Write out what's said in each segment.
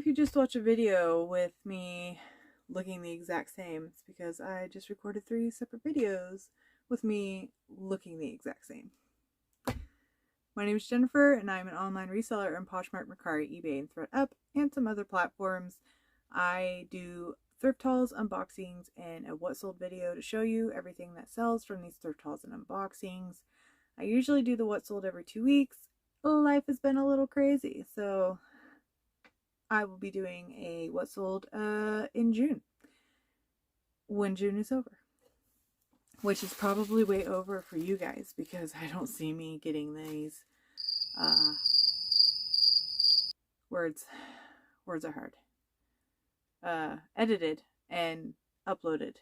if you just watch a video with me looking the exact same, it's because I just recorded 3 separate videos with me looking the exact same. My name is Jennifer, and I'm an online reseller on Poshmark, Mercari, eBay, and Thredup, and some other platforms. I do thrift hauls, unboxings, and a what sold video to show you everything that sells from these thrift hauls and unboxings. I usually do the what sold every 2 weeks. Life has been a little crazy, so I will be doing a what sold in June, when June is over, which is probably way over for you guys because I don't see me getting these words are hard, edited and uploaded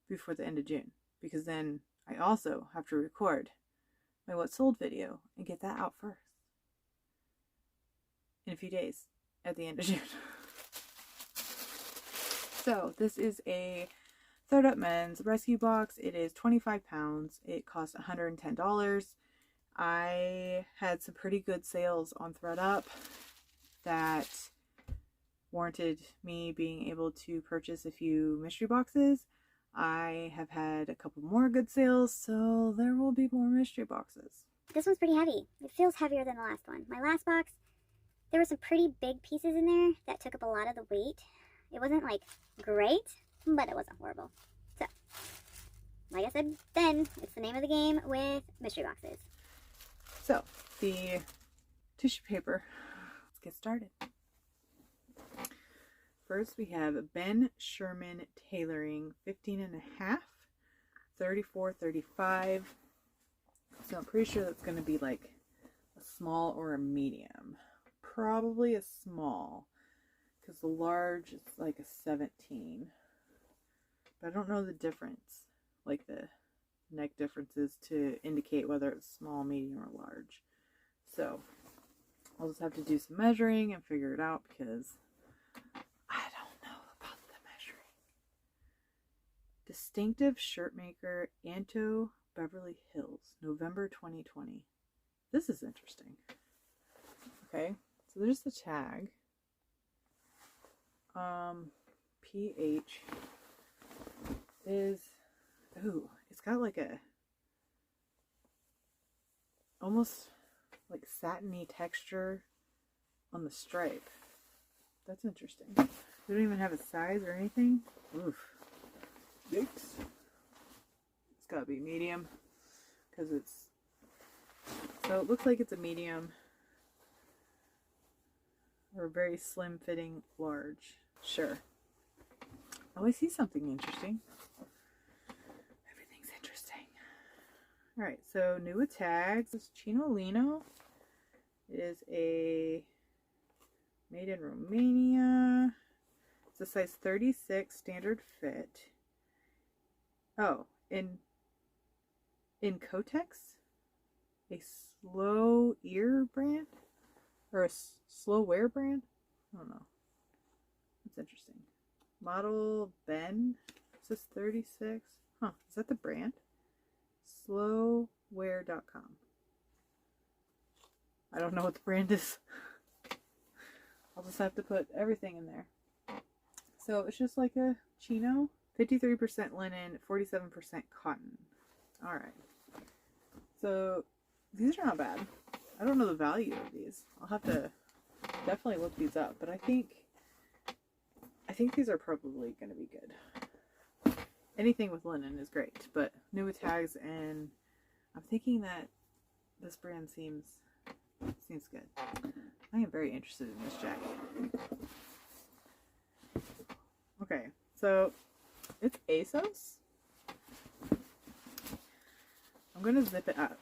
before the end of June, because then I also have to record my what sold video and get that out first in a few days at the end of June. So this is a Thredup Mens Rescue box. It is 25 pounds. It costs $110. I had some pretty good sales on Thredup that warranted me being able to purchase a few mystery boxes. I have had a couple more good sales, so there will be more mystery boxes. This one's pretty heavy. It feels heavier than the last one. My last box, there were some pretty big pieces in there that took up a lot of the weight. It wasn't like great, but it wasn't horrible. So, like I said then, it's the name of the game with mystery boxes. So, the tissue paper. Let's get started. First, we have Ben Sherman Tailoring 15.5, 34.35. So I'm pretty sure that's going to be like a small or a medium. Probably a small, because the large is like a 17. But I don't know the difference, like the neck differences to indicate whether it's small, medium, or large. So I'll just have to do some measuring and figure it out because I don't know about the measuring. Distinctive Shirt Maker, Anto, Beverly Hills, November 2020. This is interesting. Okay, so there's the tag. PH is, ooh, it's got like a almost like satiny texture on the stripe. That's interesting. They don't even have a size or anything. Oof. Yikes. It's gotta be medium because it's, so it looks like it's a medium or a very slim fitting large. Sure. Oh, I see something interesting. Everything's interesting. Alright, so new with tags. This is Chinolino. It is a made in Romania. It's a size 36 standard fit. Oh, in Kotex? A slow ear brand? Or a slow wear brand? I don't know. That's interesting. Model Ben. It says 36. Huh, is that the brand? Slowwear.com. I don't know what the brand is. I'll just have to put everything in there. So it's just like a chino. 53% linen, 47% cotton. Alright. So these are not bad. I don't know the value of these. I'll have to definitely look these up. But I think these are probably going to be good. Anything with linen is great. But new with tags, and I'm thinking that this brand seems good. I am very interested in this jacket. Okay, so it's ASOS. I'm gonna zip it up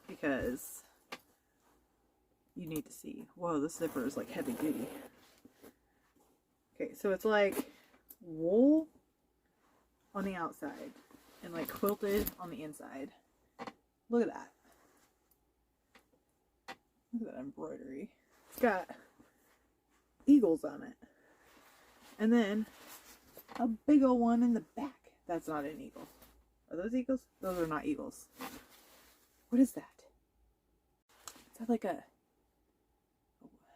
because you need to see. Whoa, this zipper is like heavy duty. Okay, so it's like wool on the outside and like quilted on the inside. Look at that. Look at that embroidery. It's got eagles on it. And then a big old one in the back. That's not an eagle. Are those eagles? Those are not eagles. What is that? Is that like a...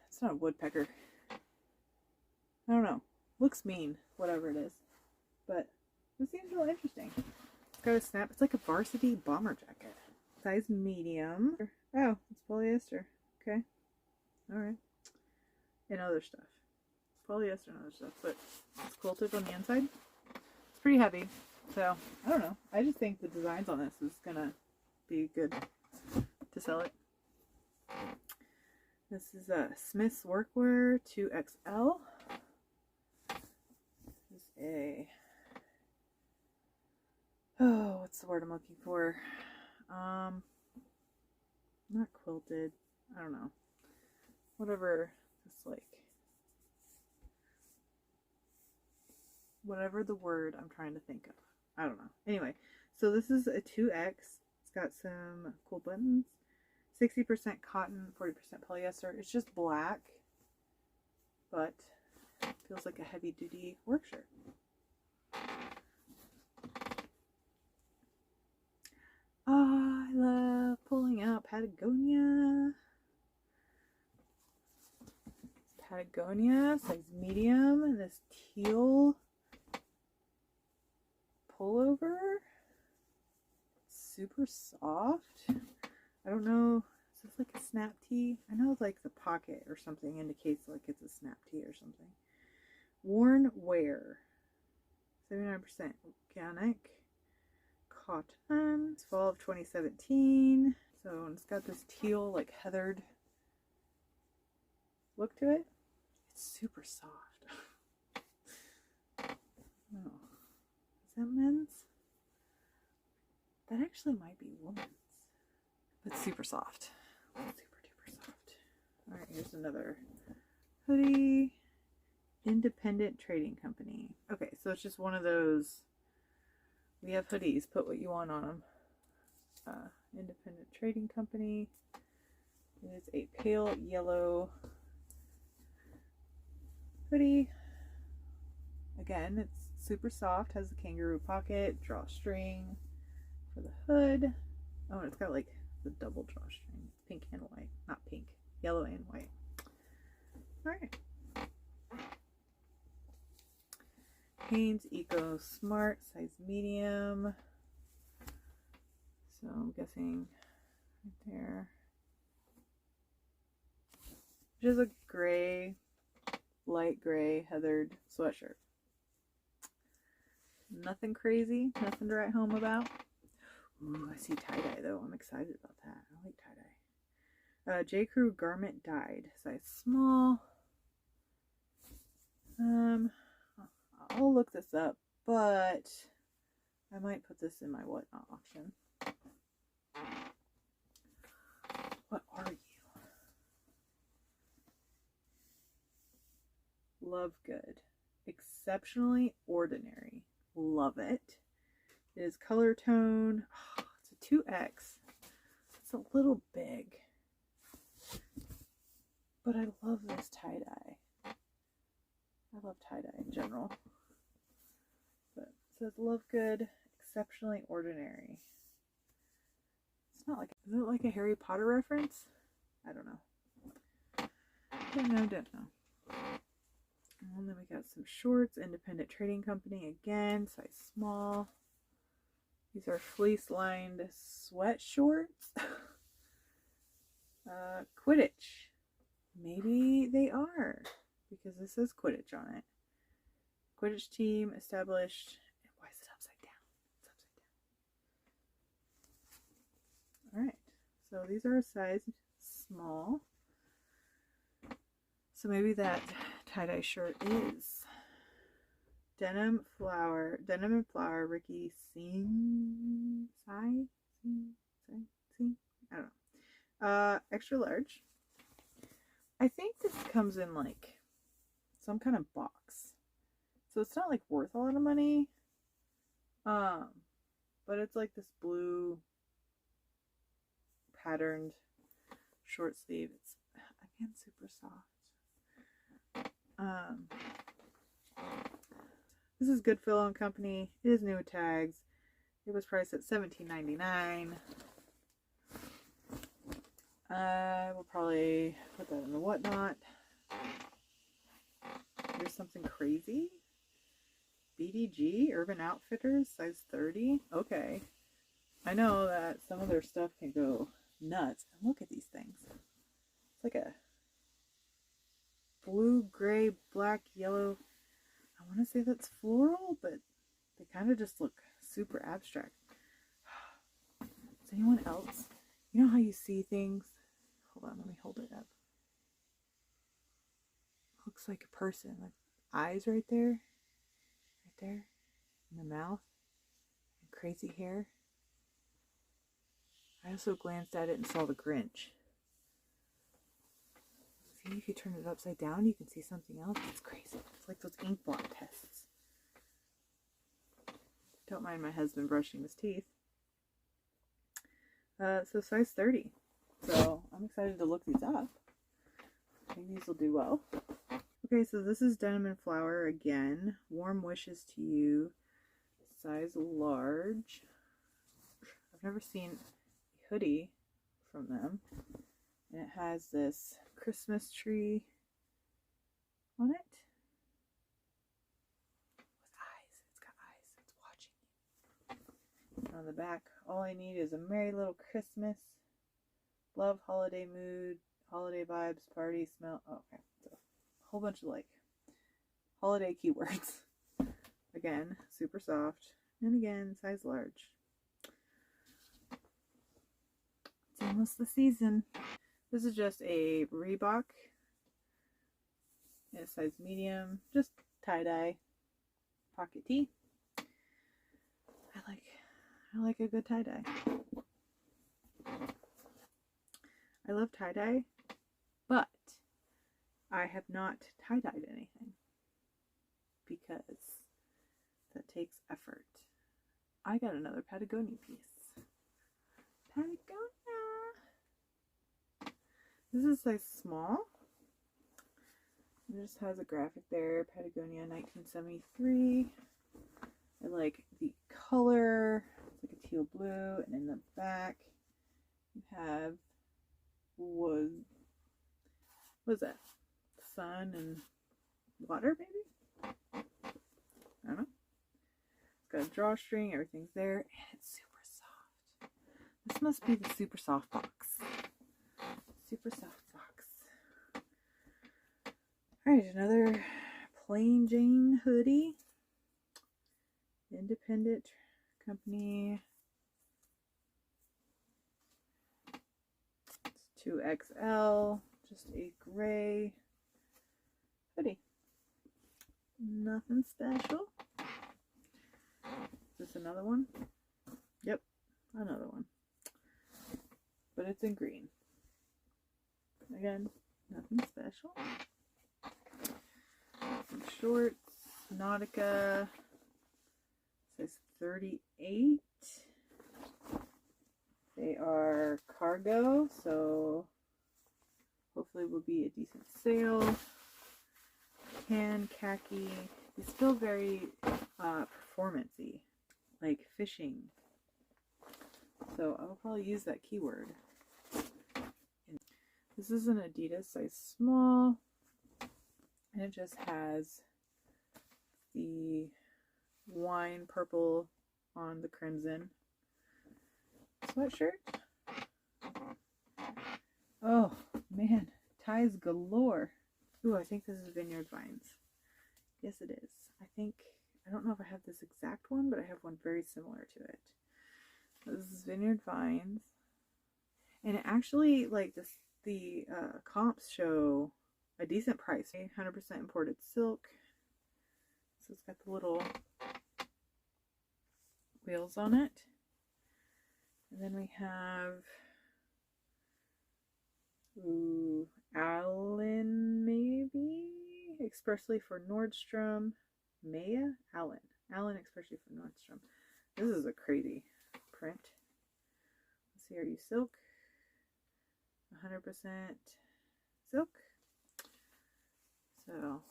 It's not a woodpecker. I don't know. Looks mean, whatever it is. But this seems really interesting. It's got a snap. It's like a varsity bomber jacket. Size medium. Oh, it's polyester. Okay. Alright. And other stuff. Polyester and other stuff. But it's quilted on the inside. It's pretty heavy. So, I don't know. I just think the designs on this is gonna be good to sell it. This is a Smith's Workwear 2XL. This is a... Oh, what's the word I'm looking for? Not quilted. I don't know. Whatever it's like. Whatever the word I'm trying to think of. I don't know. Anyway, so this is a 2X. It's got some cool buttons. 60% cotton, 40% polyester. It's just black, but feels like a heavy duty work shirt. Oh, I love pulling out Patagonia. Patagonia, size medium, and this teal pullover. Super soft. I don't know. Is this like a snap tee? I know like the pocket or something indicates like it's a snap tee or something. Worn wear. 79% organic cotton. It's fall of 2017. So it's got this teal like heathered look to it. It's super soft. Oh. Is that men's? That actually might be women's. But super soft. Super duper soft. Alright, here's another hoodie. Independent Trading Company. Okay, so it's just one of those. We have hoodies. Put what you want on them. Independent Trading Company. It is a pale yellow hoodie. Again, it's super soft. Has a kangaroo pocket. Drawstring for the hood. Oh, and it's got like the double drawstring. Pink and white. Not pink. Yellow and white. Alright. Hanes Eco Smart, size medium. So I'm guessing right there. Just a gray, light gray heathered sweatshirt. Nothing crazy, nothing to write home about. Ooh, I see tie-dye though. I'm excited about that. I like tie-dye. J. Crew garment dyed, size small. I'll look this up, but I might put this in my whatnot auction. What are you? Love good. Exceptionally ordinary. Love it. It is color tone. Oh, it's a 2X. It's a little big. But I love this tie-dye. I love tie-dye in general. But it says love good, exceptionally ordinary. It's not like, is it like a Harry Potter reference? I don't know. Don't know. And then we got some shorts, Independent Trading Company again, size small. These are fleece lined sweat shorts. Quidditch. Maybe they are, because this says Quidditch on it. Quidditch team established. Why is it upside down? It's upside down. Alright, so these are a size small. So maybe that tie-dye shirt is denim and flower, Ricky Sing, I don't know. Extra large. I think this comes in like some kind of box. So it's not like worth a lot of money. But it's like this blue patterned short sleeve. It's again super soft. This is Goodfellow and Company. It is new with tags. It was priced at $17.99. I will probably put that in the whatnot. There's something crazy. BDG, Urban Outfitters, size 30. Okay. I know that some of their stuff can go nuts. And look at these things. It's like a blue, gray, black, yellow. I want to say that's floral, but they kind of just look super abstract. Does anyone else? You know how you see things? Hold on, let me hold it up. Looks like a person, like eyes right there, and the mouth, and crazy hair. I also glanced at it and saw the Grinch. See, if you turn it upside down, you can see something else. It's crazy. It's like those ink blot tests. Don't mind my husband brushing his teeth. So size 30. So I'm excited to look these up. I think these will do well. Okay, so this is Denim and Flower again. Warm wishes to you. Size large. I've never seen a hoodie from them. And it has this Christmas tree on it. With eyes. It's got eyes. It's watching you. On the back, all I need is a merry little Christmas. Love, holiday mood, holiday vibes, party, smell. Oh, okay. So, a whole bunch of like holiday keywords. Again, super soft. And again, size large. It's almost the season. This is just a Reebok in a size medium, just tie-dye pocket tee. I like a good tie-dye. I love tie-dye, but I have not tie-dyed anything because that takes effort. I got another Patagonia piece. Patagonia! This is size small. It just has a graphic there, Patagonia 1973. I like the color. It's like a teal blue, and in the back you have what is that? Sun and water, maybe? I don't know. It's got a drawstring, everything's there, and it's super soft. This must be the super soft box. Super soft box. Alright, another plain Jane hoodie. Independent company. It's 2XL. Just a gray hoodie. Nothing special. Is this another one? Yep, another one. But it's in green. Again, nothing special. Some shorts, Nautica, size 38. They are cargo, so hopefully will be a decent sale. Tan, khaki. These feel very performance-y, like fishing. So I'll probably use that keyword. This is an Adidas size small, and it just has the wine purple on the crimson sweatshirt. Oh man, ties galore. Ooh, I think this is Vineyard Vines. Yes, it is. I don't know if I have this exact one, but I have one very similar to it. This is Vineyard Vines, and it actually, like, the comps show a decent price. 100% imported silk. So it's got the little wheels on it. And then we have Allen, maybe? Expressly for Nordstrom. Maya? Allen expressly for Nordstrom. This is a crazy print. Let's see, are you silk? 100% silk. So,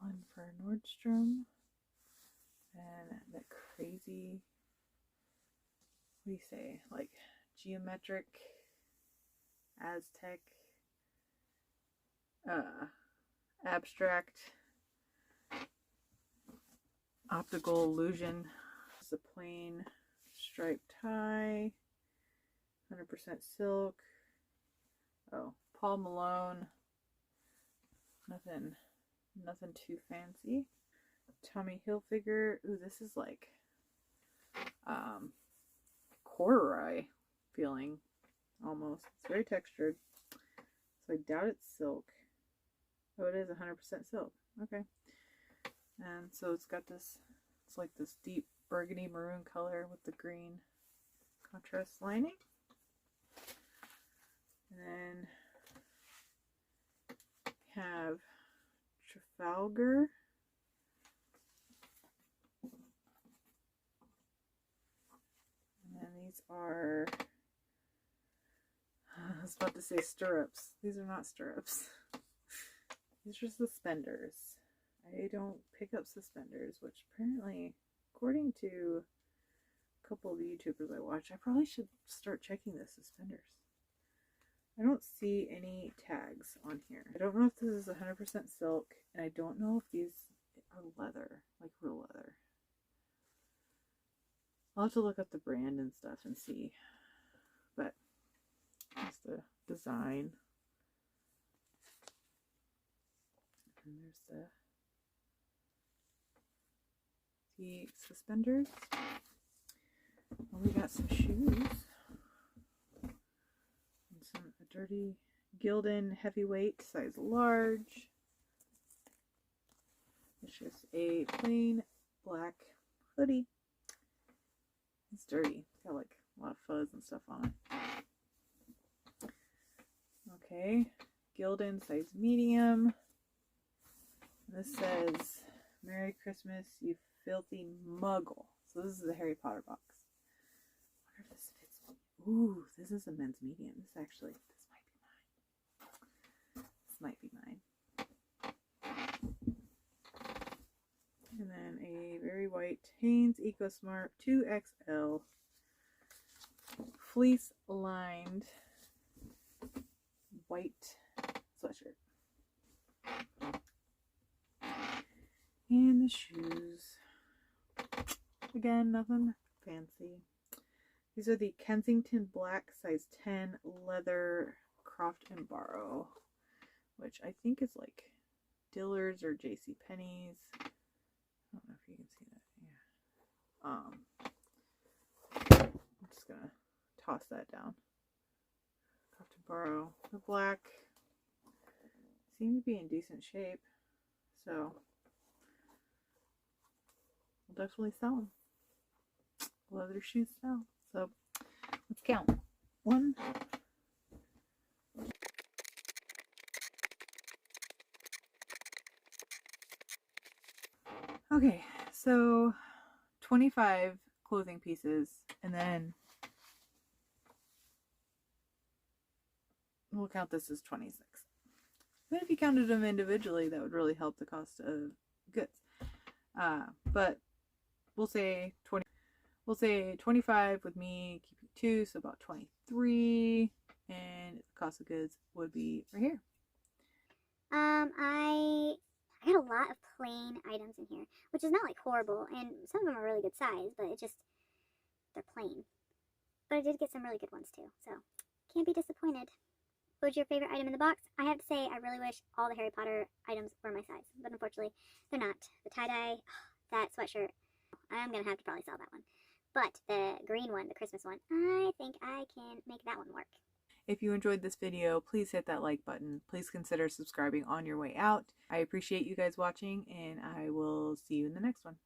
one for Nordstrom. And that crazy, what do you say, like geometric, Aztec, abstract Optical Illusion. It's a plain striped tie, 100% silk. Oh, Paul Malone. Nothing too fancy. Tommy Hilfiger. Ooh, this is like corduroy feeling almost. It's very textured. So I doubt it's silk. Oh, it is 100% silk. Okay. And so it's got this, it's like this deep burgundy maroon color with the green contrast lining. And then we have Trafalgar. And then these are, I was about to say stirrups. These are not stirrups. These are suspenders. I don't pick up suspenders, which apparently, according to a couple of YouTubers I watch, I probably should start checking the suspenders. I don't see any tags on here. I don't know if this is 100% silk, and I don't know if these are leather, like real leather. I'll have to look up the brand and stuff and see. But that's the design. And there's the suspenders. Well, we got some shoes. And some dirty Gildan heavyweight, size large. It's just a plain black hoodie. It's dirty. It's got like a lot of fuzz and stuff on it. Okay, Gildan size medium. This says, "Merry Christmas, you filthy muggle." So this is the Harry Potter box. I wonder if this fits me. Ooh, this is a men's medium. This might be mine. This might be mine. And then a very white Hanes EcoSmart 2XL fleece lined white sweatshirt. And the shoes. Again, nothing fancy. These are the Kensington Black size 10 leather Croft and Barrow, which I think is like Dillard's or JCPenney's. I don't know if you can see that. Yeah. I'm just gonna toss that down. Croft and Barrow. The black seem to be in decent shape, so we'll definitely sell them. Leather shoes sell. So let's count. 1, okay, so 25 clothing pieces, and then we'll count this as 26. But if you counted them individually, that would really help the cost of goods. But we'll say 20. We'll say 25 with me keeping 2, so about 23, and the cost of goods would be right here. I got a lot of plain items in here, which is not like horrible, and some of them are really good size, but they're plain. But I did get some really good ones too, so can't be disappointed. What was your favorite item in the box? I have to say, I really wish all the Harry Potter items were my size, but unfortunately, they're not. The tie-dye, that sweatshirt, I'm gonna have to probably sell that one. But the green one, the Christmas one, I think I can make that one work. If you enjoyed this video, please hit that like button. Please consider subscribing on your way out. I appreciate you guys watching, and I will see you in the next one.